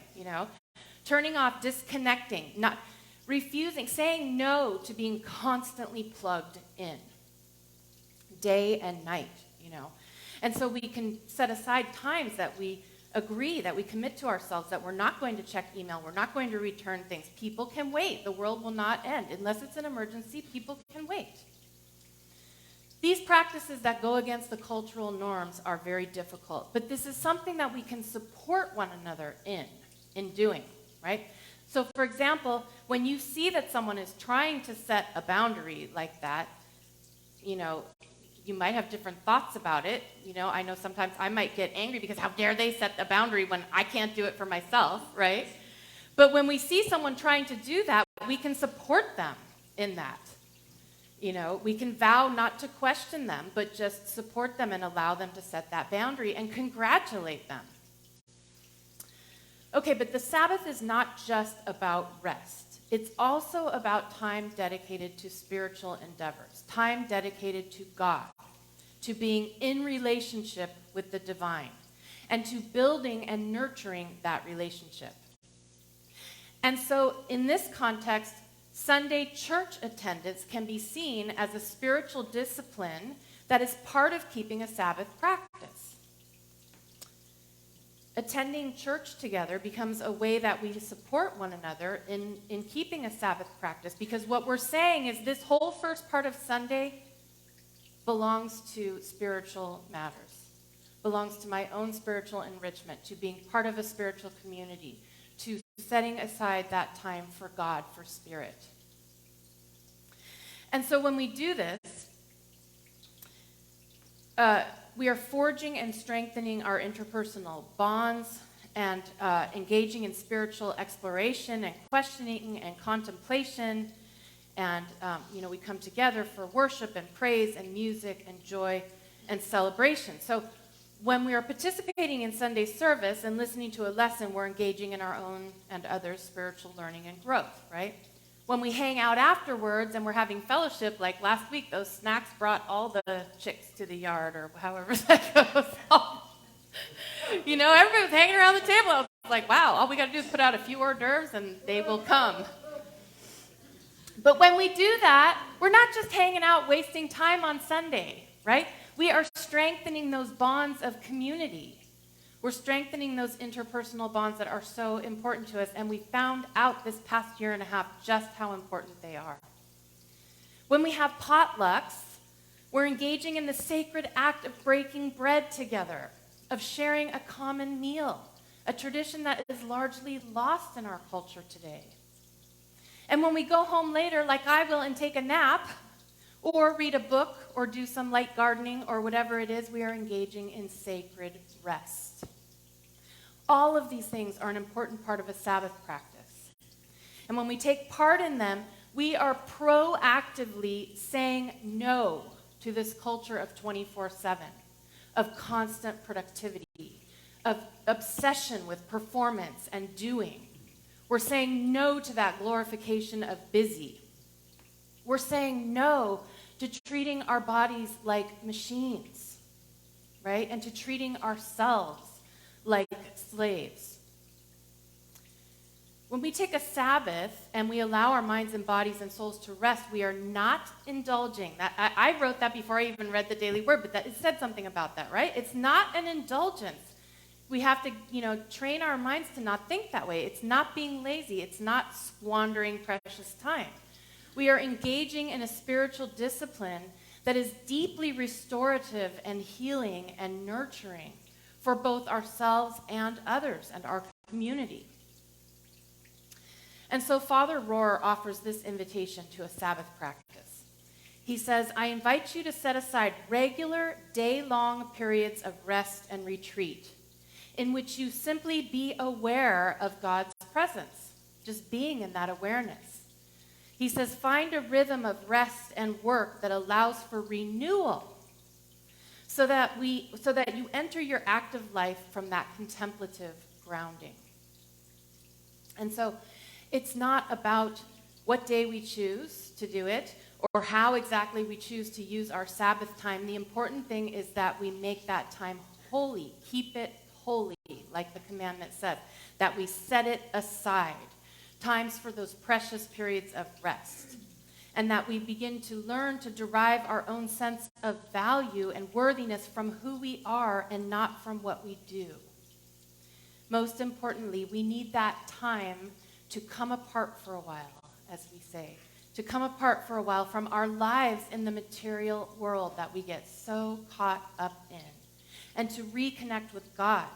Turning off, disconnecting, not refusing, saying no to being constantly plugged in, day and night, And so we can set aside times that we agree, that we commit to ourselves, that we're not going to check email, we're not going to return things. People can wait. The world will not end. Unless it's an emergency, people can wait. These practices that go against the cultural norms are very difficult, but this is something that we can support one another in doing, right? So for example, when you see that someone is trying to set a boundary like that, you might have different thoughts about it. I know sometimes I might get angry because how dare they set a boundary when I can't do it for myself, right? But when we see someone trying to do that, we can support them in that. We can vow not to question them, but just support them and allow them to set that boundary and congratulate them. Okay, but the Sabbath is not just about rest. It's also about time dedicated to spiritual endeavors, time dedicated to God, to being in relationship with the divine, and to building and nurturing that relationship. And so in this context, Sunday church attendance can be seen as a spiritual discipline that is part of keeping a Sabbath practice. Attending church together becomes a way that we support one another in keeping a Sabbath practice, because what we're saying is this whole first part of Sunday belongs to spiritual matters, belongs to my own spiritual enrichment, to being part of a spiritual community, to setting aside that time for God, for spirit. And so when we do this, we are forging and strengthening our interpersonal bonds and engaging in spiritual exploration and questioning and contemplation. And, we come together for worship and praise and music and joy and celebration. So when we are participating in Sunday service and listening to a lesson, we're engaging in our own and others' spiritual learning and growth, right? When we hang out afterwards and we're having fellowship, like last week, those snacks brought all the chicks to the yard, or however that goes. Everybody was hanging around the table. I was like, wow, all we got to do is put out a few hors d'oeuvres and they will come. But when we do that, we're not just hanging out wasting time on Sunday, right? We are strengthening those bonds of community. We're strengthening those interpersonal bonds that are so important to us, and we found out this past year and a half just how important they are. When we have potlucks, we're engaging in the sacred act of breaking bread together, of sharing a common meal, a tradition that is largely lost in our culture today. And when we go home later, like I will, and take a nap, or read a book, or do some light gardening, or whatever it is, we are engaging in sacred rest. All of these things are an important part of a Sabbath practice. And when we take part in them, we are proactively saying no to this culture of 24/7, of constant productivity, of obsession with performance and doing. We're saying no to that glorification of busy. We're saying no to treating our bodies like machines, right? And to treating ourselves like slaves. When we take a Sabbath and we allow our minds and bodies and souls to rest, we are not indulging. I wrote that before I even read the Daily Word, but it said something about that, right? It's not an indulgence. We have to, train our minds to not think that way. It's not being lazy. It's not squandering precious time. We are engaging in a spiritual discipline that is deeply restorative and healing and nurturing for both ourselves and others and our community. And so Father Rohr offers this invitation to a Sabbath practice. He says, I invite you to set aside regular day-long periods of rest and retreat in which you simply be aware of God's presence, just being in that awareness. He says, find a rhythm of rest and work that allows for renewal so that you enter your active life from that contemplative grounding. And so it's not about what day we choose to do it or how exactly we choose to use our Sabbath time. The important thing is that we make that time holy, keep it holy, like the commandment says, that we set it aside, times for those precious periods of rest, and that we begin to learn to derive our own sense of value and worthiness from who we are and not from what we do. Most importantly, we need that time to come apart for a while, as we say, to come apart for a while from our lives in the material world that we get so caught up in, and to reconnect with God,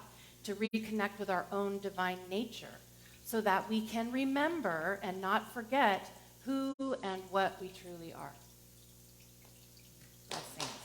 to reconnect with our own divine nature, so that we can remember and not forget who and what we truly are. Blessings.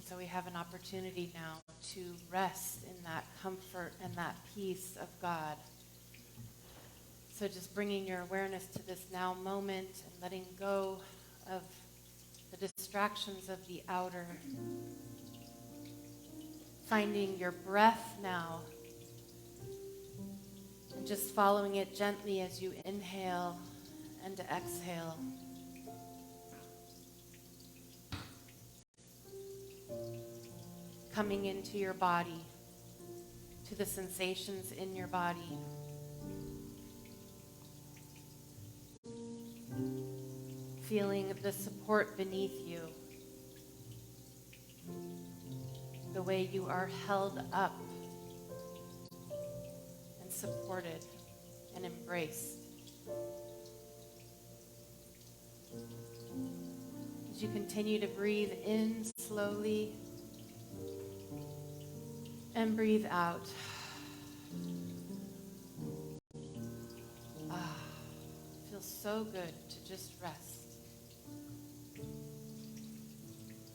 So we have an opportunity now to rest in that comfort and that peace of God. So just bringing your awareness to this now moment and letting go of the distractions of the outer. Finding your breath now and just following it gently as you inhale and exhale. Coming into your body, to the sensations in your body. Feeling the support beneath you. The way you are held up and supported and embraced. As you continue to breathe in slowly and breathe out. Feels so good to just rest.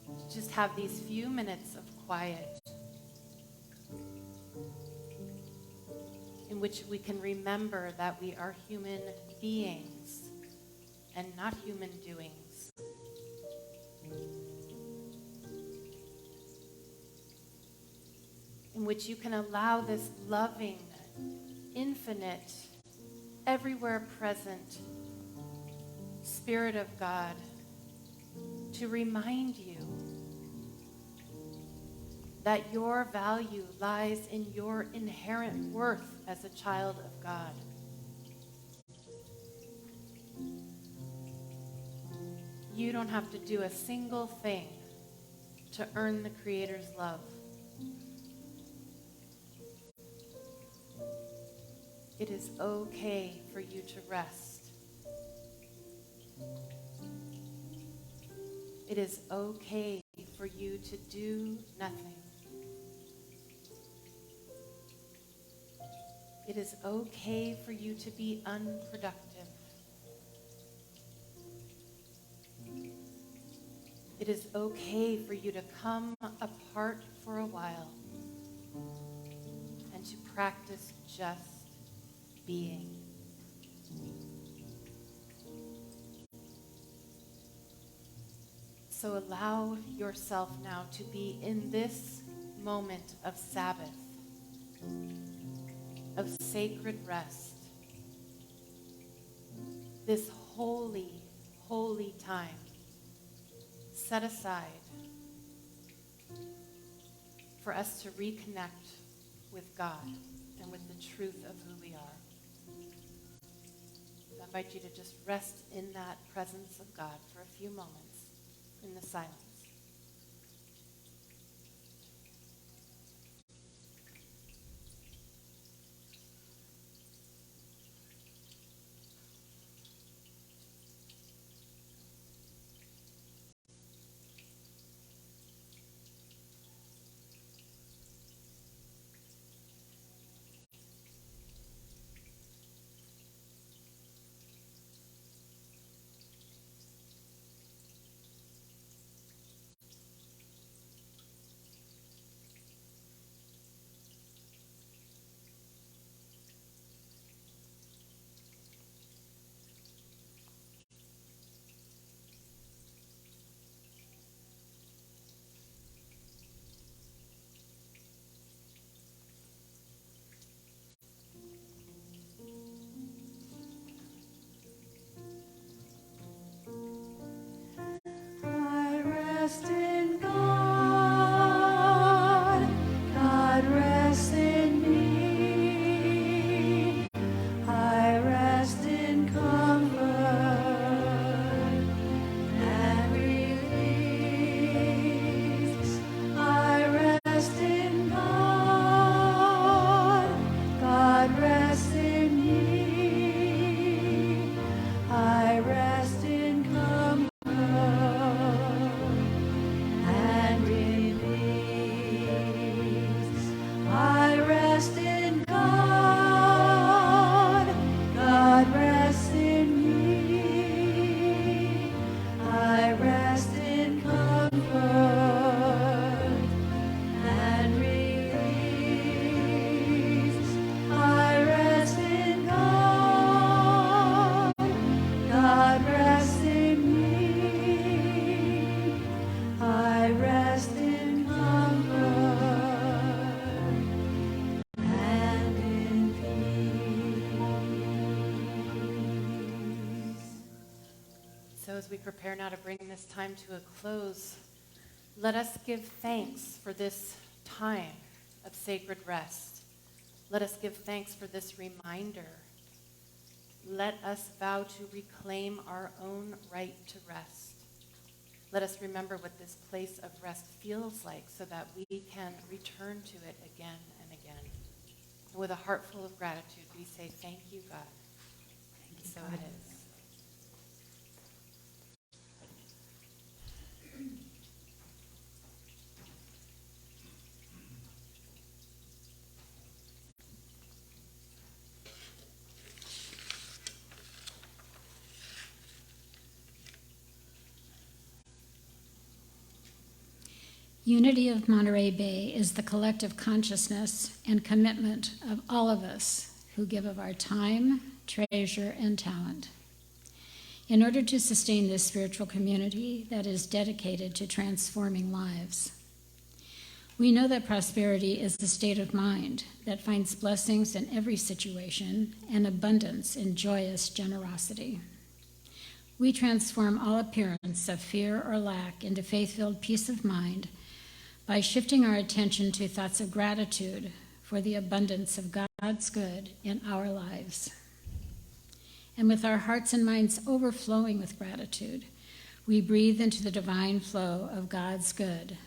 To just have these few minutes of quiet in which we can remember that we are human beings and not human doings. In which you can allow this loving, infinite, everywhere present Spirit of God to remind you that your value lies in your inherent worth as a child of God. You don't have to do a single thing to earn the Creator's love. It is okay for you to rest. It is okay for you to do nothing. It is okay for you to be unproductive. It is okay for you to come apart for a while and to practice just being. So allow yourself now to be in this moment of Sabbath, of sacred rest, this holy, holy time set aside for us to reconnect with God and with the truth of who we are. I invite you to just rest in that presence of God for a few moments in the silence. So as we prepare now to bring this time to a close, let us give thanks for this time of sacred rest. Let us give thanks for this reminder. Let us vow to reclaim our own right to rest. Let us remember what this place of rest feels like so that we can return to it again and again. And with a heart full of gratitude, we say, thank you, God. Thank you, So God. it is. Unity of Monterey Bay is the collective consciousness and commitment of all of us who give of our time, treasure, and talent. In order to sustain this spiritual community that is dedicated to transforming lives, we know that prosperity is the state of mind that finds blessings in every situation and abundance in joyous generosity. We transform all appearance of fear or lack into faith-filled peace of mind by shifting our attention to thoughts of gratitude for the abundance of God's good in our lives. And with our hearts and minds overflowing with gratitude, we breathe into the divine flow of God's good,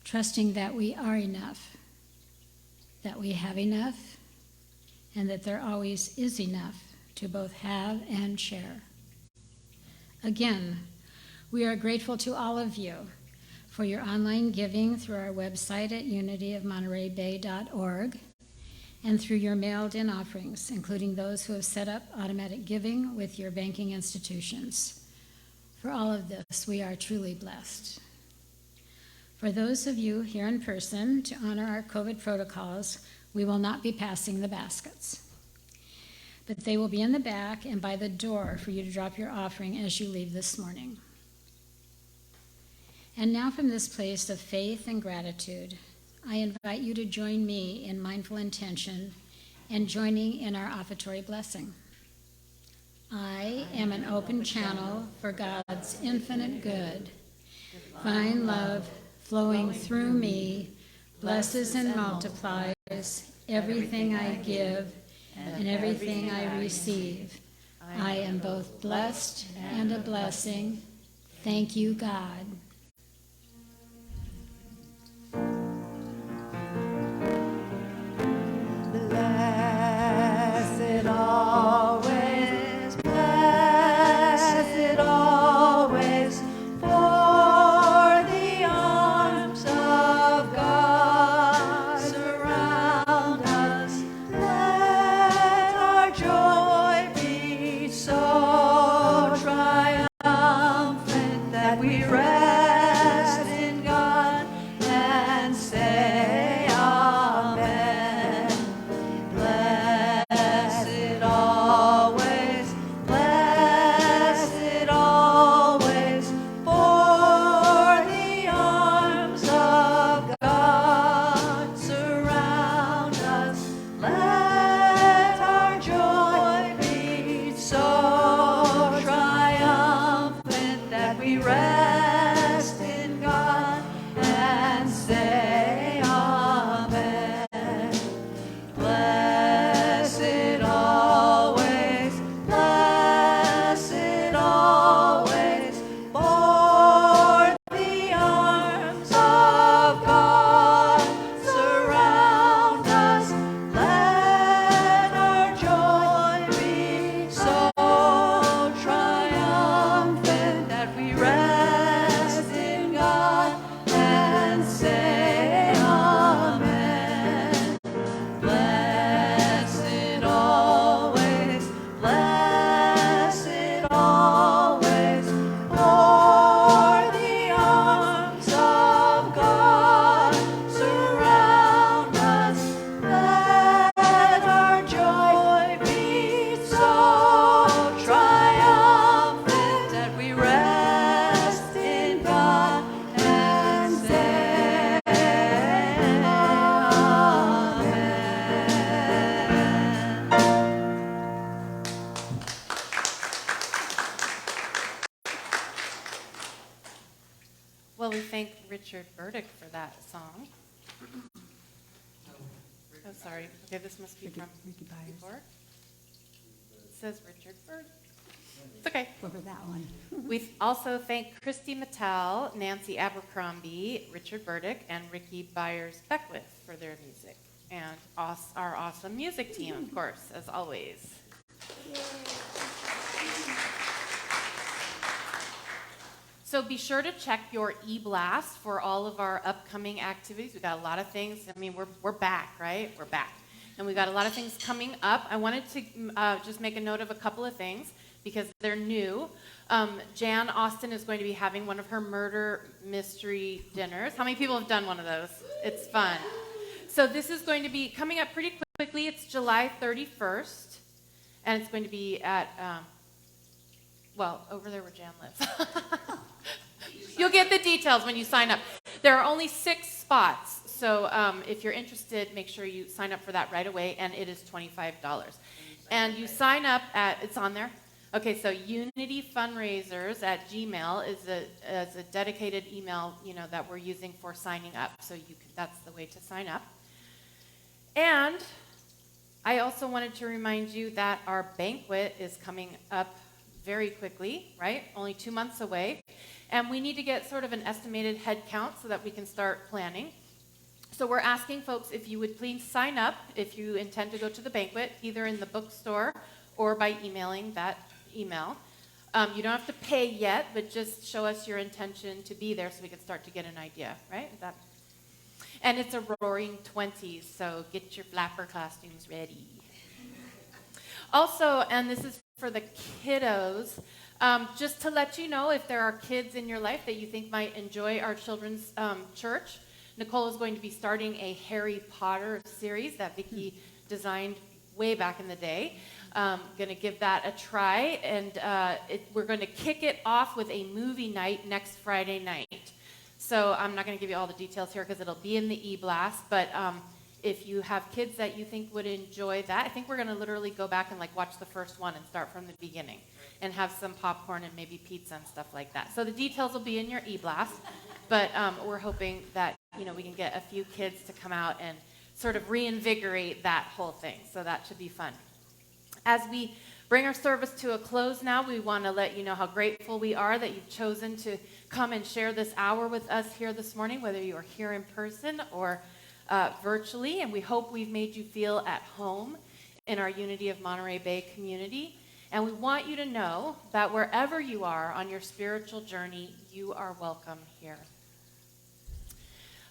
trusting that we are enough, that we have enough, and that there always is enough to both have and share. Again, we are grateful to all of you for your online giving through our website at unityofmontereybay.org and through your mailed-in offerings, including those who have set up automatic giving with your banking institutions. For all of this, we are truly blessed. For those of you here in person, to honor our COVID protocols, we will not be passing the baskets, but they will be in the back and by the door for you to drop your offering as you leave this morning. And now from this place of faith and gratitude, I invite you to join me in mindful intention and joining in our offertory blessing. I am an open channel for God's infinite good. Divine love flowing through me blesses and multiplies everything I give and everything I receive. I am both blessed and a blessing. Thank you, God. Blessed always, blessed always, for the arms of God surround us. Let our joy be so triumphant that we rest in God and say amen. Blessed always, for the arms of God surround us. Let our joy be so triumphant that we rest in God and say Richard Burdick for that song. Oh, sorry. Okay, this must be from before. It says Richard Burdick. It's okay. Over that one. We also thank Christy Mattel, Nancy Abercrombie, Richard Burdick, and Ricky Byers-Beckwith for their music. And our awesome music team, of course, as always. So be sure to check your e-blast for all of our upcoming activities. We've got a lot of things. I mean, we're back, right? We're back. And we've got a lot of things coming up. I wanted to just make a note of a couple of things because they're new. Jan Austin is going to be having one of her murder mystery dinners. How many people have done one of those? It's fun. So this is going to be coming up pretty quickly. It's July 31st. And it's going to be at, over there where Jan lives. You'll get the details when you sign up. There are only 6 spots, so if you're interested, make sure you sign up for that right away, and it is $25. And you sign up at, it's on there? Okay, so Unity Fundraisers at Gmail is a dedicated email, that we're using for signing up, so that's the way to sign up. And I also wanted to remind you that our banquet is coming up very quickly, right? Only 2 months away. And we need to get sort of an estimated head count so that we can start planning. So we're asking folks if you would please sign up if you intend to go to the banquet, either in the bookstore or by emailing that email. You don't have to pay yet, but just show us your intention to be there so we can start to get an idea, right? And it's a roaring 20s, so get your flapper costumes ready. Also, and this is for the kiddos, just to let you know if there are kids in your life that you think might enjoy our children's church, Nicole is going to be starting a Harry Potter series that Vicki designed way back in the day. Going to give that a try, and we're going to kick it off with a movie night next Friday night. So I'm not going to give you all the details here because it'll be in the e-blast, but if you have kids that you think would enjoy that, I think we're going to literally go back and watch the first one and start from the beginning and have some popcorn and maybe pizza and stuff like that. So the details will be in your e-blast, but we're hoping that we can get a few kids to come out and sort of reinvigorate that whole thing. So that should be fun. As we bring our service to a close now, we want to let you know how grateful we are that you've chosen to come and share this hour with us here this morning, whether you are here in person or virtually, and we hope we've made you feel at home in our Unity of Monterey Bay community. And we want you to know that wherever you are on your spiritual journey, you are welcome here.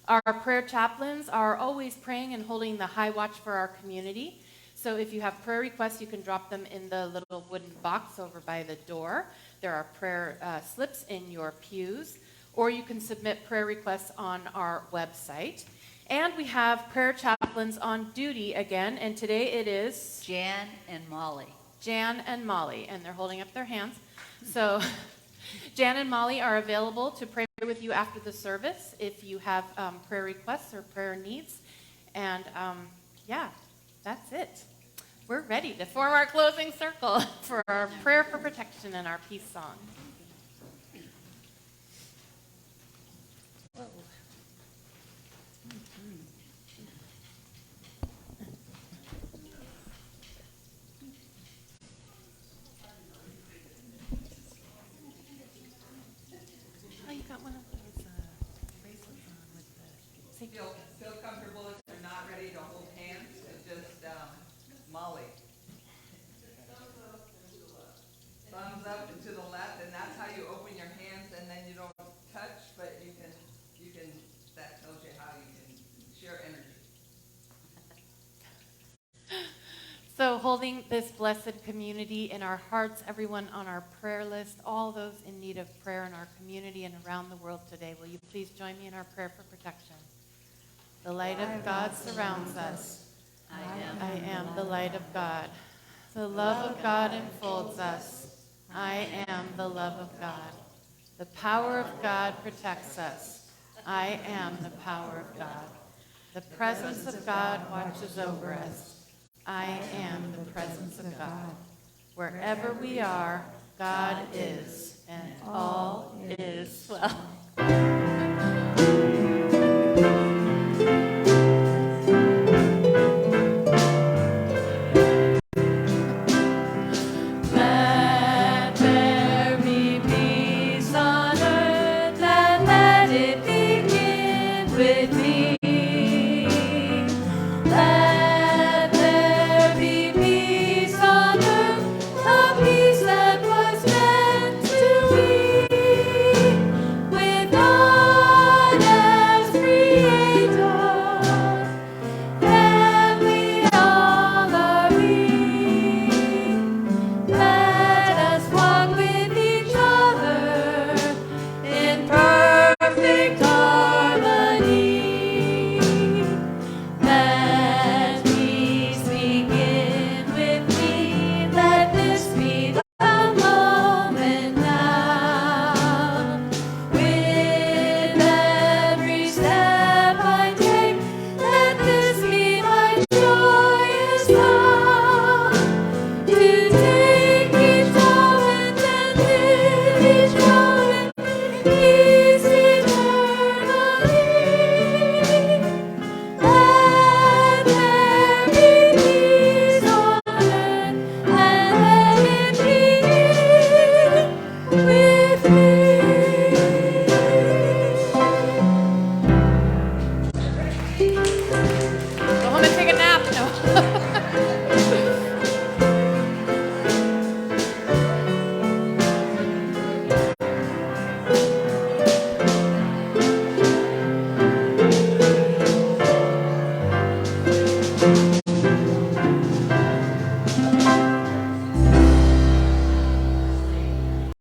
Our prayer chaplains are always praying and holding the high watch for our community. So if you have prayer requests, you can drop them in the little wooden box over by the door. There are prayer slips in your pews, or you can submit prayer requests on our website. And we have prayer chaplains on duty again, and today it is Jan and Molly. Jan and Molly, and they're holding up their hands. So Jan and Molly are available to pray with you after the service if you have prayer requests or prayer needs. And that's it. We're ready to form our closing circle for our prayer for protection and our peace song. Whoa. Oh, you got one of those bracelets on with the... Feel comfortable if you're not ready to hold hands. Just Molly. Thumbs up and to the left, and that's how you open your hands, and then you don't touch, but you can. That tells you how you can share energy. So holding this blessed community in our hearts, everyone on our prayer list, all those in need of prayer in our community and around the world today, will you please join me in our prayer for protection? The light of God surrounds us. I am the light of God. The love of God enfolds us. I am the love of God. The power of God protects us. I am the power of God. The presence of God watches over us. I am the presence of God. Wherever we are, God is, and all is well.